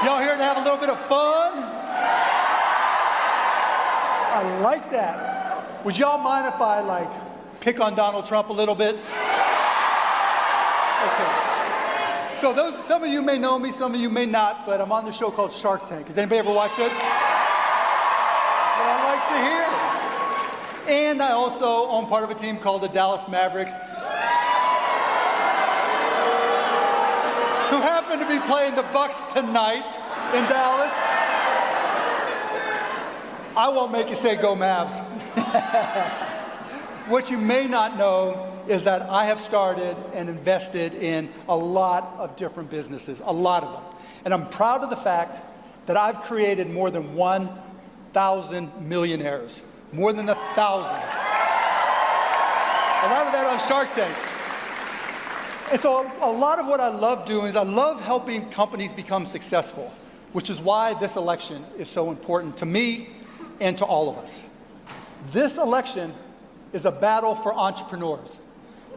Y'all here to have a little bit of fun? I like that. Would y'all mind if I pick on Donald Trump a little bit? Okay. So some of you may know me, some of you may not, but I'm on the show called Shark Tank. Has anybody ever watched it? That's what I like to hear. And I also own part of a team called the Dallas Mavericks, who happen to be playing the Bucks tonight in Dallas. I won't make you say go Mavs. What you may not know is that I have started and invested in a lot of different businesses, a lot of them. And I'm proud of the fact that I've created more than 1,000 millionaires, more than 1,000. A lot of that on Shark Tank. And so a lot of what I love doing is I love helping companies become successful, which is why this election is so important to me and to all of us. This election is a battle for entrepreneurs.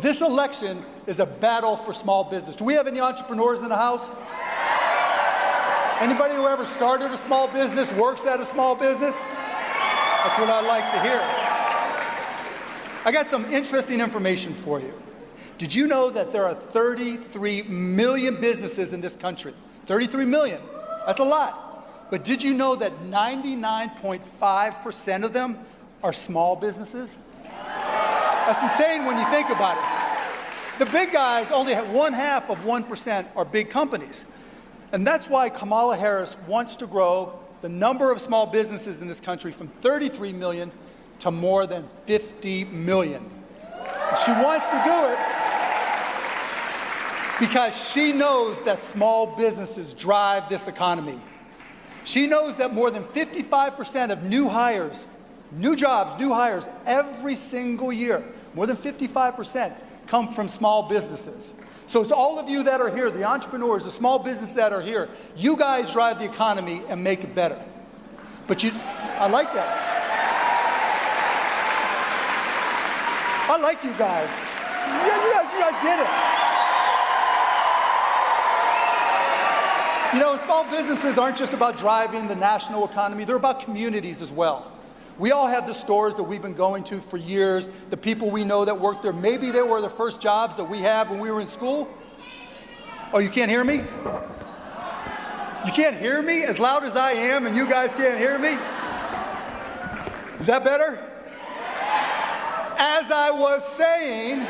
This election is a battle for small business. Do we have any entrepreneurs in the house? Anybody who ever started a small business, works at a small business? That's what I like to hear. I got some interesting information for you. Did you know that there are 33 million businesses in this country? 33 million. That's a lot. But did you know that 99.5% of them are small businesses? That's insane when you think about it. The big guys only have 0.5% are big companies. And that's why Kamala Harris wants to grow the number of small businesses in this country from 33 million to more than 50 million. She wants to do it because she knows that small businesses drive this economy. She knows that more than 55% of new hires, new jobs, new hires every single year, more than 55% come from small businesses. So it's all of you that are here, the entrepreneurs, the small businesses that are here, you guys drive the economy and make it better. But I like that. I like you guys. You guys get it. You know, small businesses aren't just about driving the national economy, they're about communities as well. We all have the stores that we've been going to for years, the people we know that work there. Maybe they were the first jobs that we had when we were in school. Oh, you can't hear me? You can't hear me as loud as I am and you guys can't hear me? Is that better? As I was saying,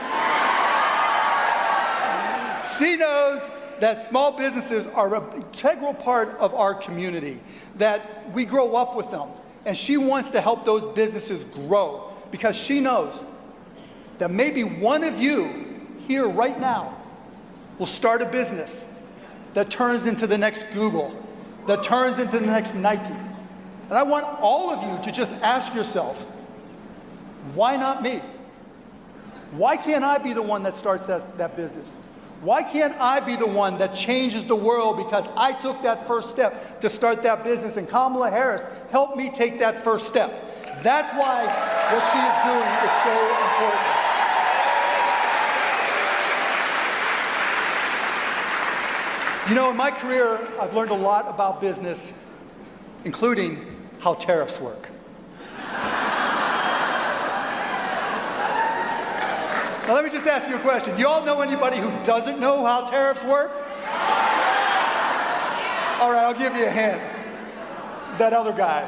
she knows that small businesses are an integral part of our community, that we grow up with them. And she wants to help those businesses grow because she knows that maybe one of you here right now will start a business that turns into the next Google, that turns into the next Nike. And I want all of you to just ask yourself, why not me? Why can't I be the one that starts that business? Why can't I be the one that changes the world because I took that first step to start that business and Kamala Harris helped me take that first step. That's why what she is doing is so important. You know, in my career, I've learned a lot about business, including how tariffs work. Now let me just ask you a question. Do you all know anybody who doesn't know how tariffs work? All right, I'll give you a hint. That other guy.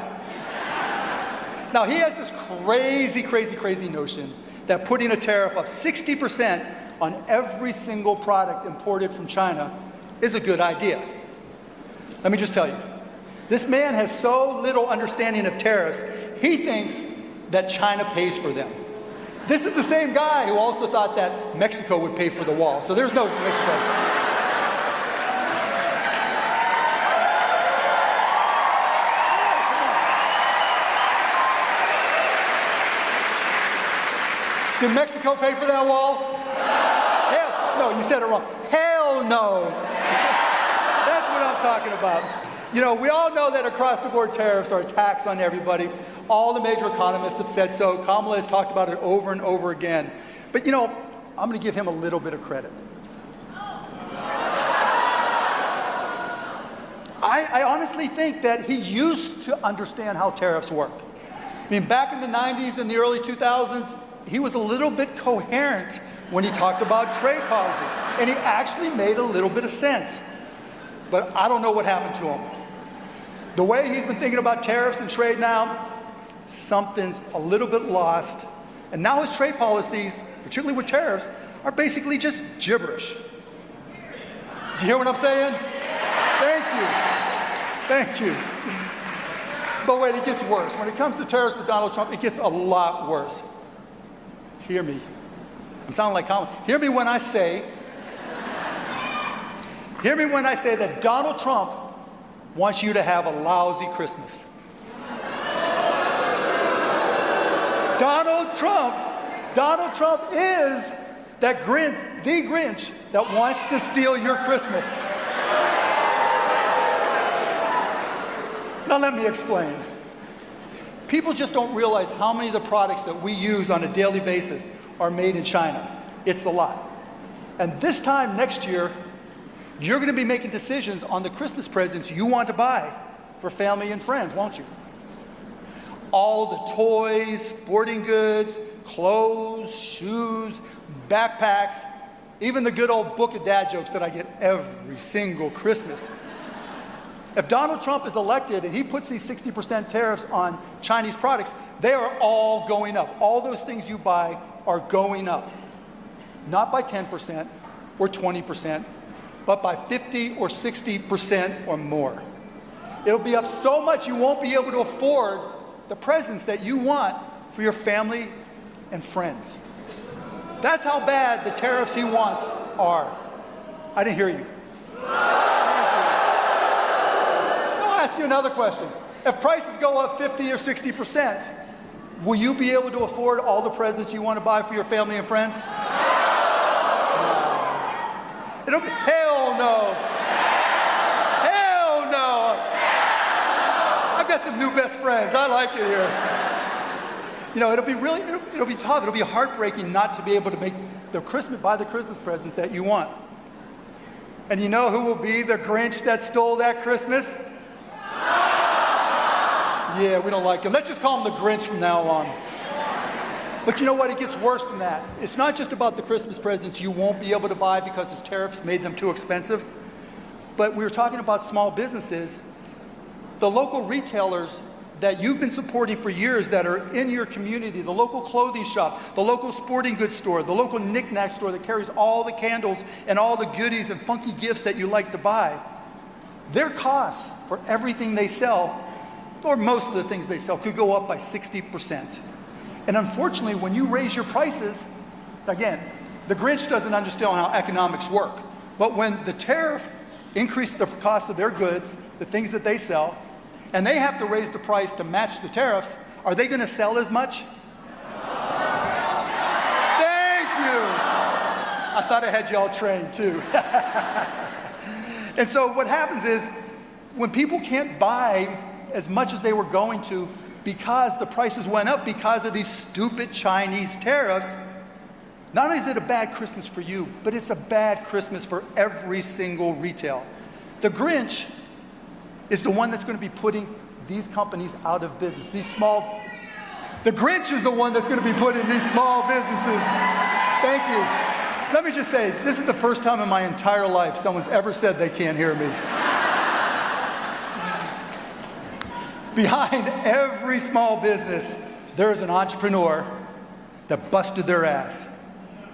Now he has this crazy notion that putting a tariff of 60% on every single product imported from China is a good idea. Let me just tell you, this man has so little understanding of tariffs, he thinks that China pays for them. This is the same guy who also thought that Mexico would pay for the wall. So there's no Mexico. Did Mexico pay for that wall? Hell, no, you said it wrong. Hell no. That's what I'm talking about. You know, we all know that across-the-board tariffs are a tax on everybody. All the major economists have said so. Kamala has talked about it over and over again. But, you know, I'm going to give him a little bit of credit. I I honestly think that he used to understand how tariffs work. I mean, back in the 90s and the early 2000s, he was a little bit coherent when he talked about trade policy. And he actually made a little bit of sense. But I don't know what happened to him. The way he's been thinking about tariffs and trade now, something's a little bit lost. And now his trade policies, particularly with tariffs, are basically just gibberish. Do you hear what I'm saying? Thank you. Thank you. But wait, it gets worse. When it comes to tariffs with Donald Trump, it gets a lot worse. Hear me. I'm sounding like Kamala. Hear me when I say that Donald Trump wants you to have a lousy Christmas. Donald Trump is that Grinch, the Grinch, that wants to steal your Christmas. Now let me explain. People just don't realize how many of the products that we use on a daily basis are made in China. It's a lot. And this time next year, you're going to be making decisions on the Christmas presents you want to buy for family and friends, won't you? All the toys, sporting goods, clothes, shoes, backpacks, even the good old book of dad jokes that I get every single Christmas. If Donald Trump is elected and he puts these 60% tariffs on Chinese products, they are all going up. All those things you buy are going up. Not by 10% or 20%, but by 50 or 60% or more. It'll be up so much you won't be able to afford the presents that you want for your family and friends. That's how bad the tariffs he wants are. I didn't hear you. I'll ask you another question. If prices go up 50 or 60%, will you be able to afford all the presents you want to buy for your family and friends? It'll be, hell no. Hell no. I've got some new best friends. I like it here. You know, it'll be tough. It'll be heartbreaking not to be able to buy the Christmas presents that you want. And you know who will be the Grinch that stole that Christmas? Yeah, we don't like him. Let's just call him the Grinch from now on. But you know what? It gets worse than that. It's not just about the Christmas presents you won't be able to buy because his tariffs made them too expensive. But we were talking about small businesses. The local retailers that you've been supporting for years that are in your community, the local clothing shop, the local sporting goods store, the local knick-knack store that carries all the candles and all the goodies and funky gifts that you like to buy, their costs for everything they sell, or most of the things they sell, could go up by 60%. And unfortunately, when you raise your prices, again, the Grinch doesn't understand how economics work. But when the tariff increases the cost of their goods, the things that they sell, and they have to raise the price to match the tariffs, are they going to sell as much? Thank you. I thought I had you all trained too. And so what happens is, when people can't buy as much as they were going to because the prices went up because of these stupid Chinese tariffs, not only is it a bad Christmas for you, but it's a bad Christmas for every single retail. The Grinch is the one that's going to be putting these companies out of business. The Grinch is the one that's going to be putting these small businesses. Thank you. Let me just say, this is the first time in my entire life someone's ever said they can't hear me. Behind every small business, there is an entrepreneur that busted their ass.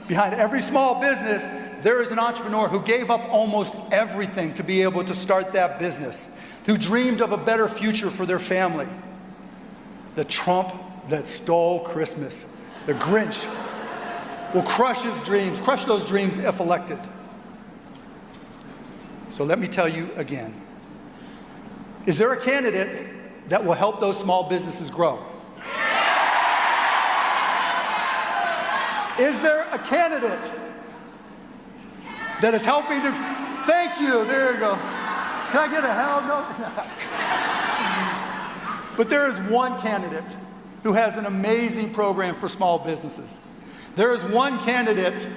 Behind every small business, there is an entrepreneur who gave up almost everything to be able to start that business, who dreamed of a better future for their family. The Trump that stole Christmas, the Grinch, will crush those dreams if elected. So let me tell you again. Is there a candidate that will help those small businesses grow? Is there a candidate that is helping to, thank you, there you go. Can I get a hell no? But there is one candidate who has an amazing program for small businesses. There is one candidate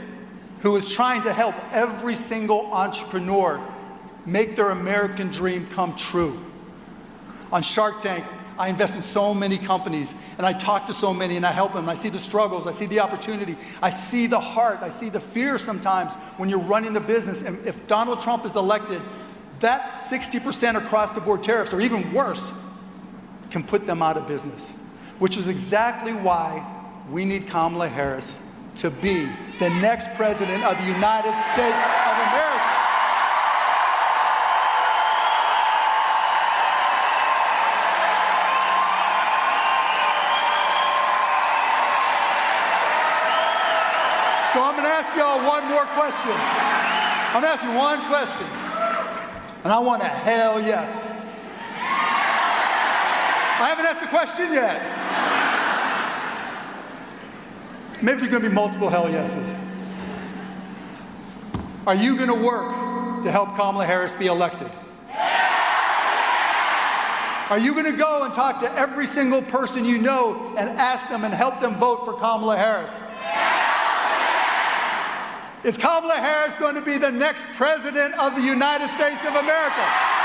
who is trying to help every single entrepreneur make their American dream come true. On Shark Tank, I invest in so many companies, and I talk to so many, and I help them. And I see the struggles, I see the opportunity, I see the heart, I see the fear sometimes when you're running the business. And if Donald Trump is elected, that 60% across the board tariffs, or even worse, can put them out of business, which is exactly why we need Kamala Harris to be the next president of the United States of America. So I'm going to ask y'all one more question. I'm going to ask you one question. And I want a hell yes. I haven't asked a question yet. Maybe there's going to be multiple hell yeses. Are you going to work to help Kamala Harris be elected? Are you going to go and talk to every single person you know and ask them and help them vote for Kamala Harris? Is Kamala Harris going to be the next president of the United States of America?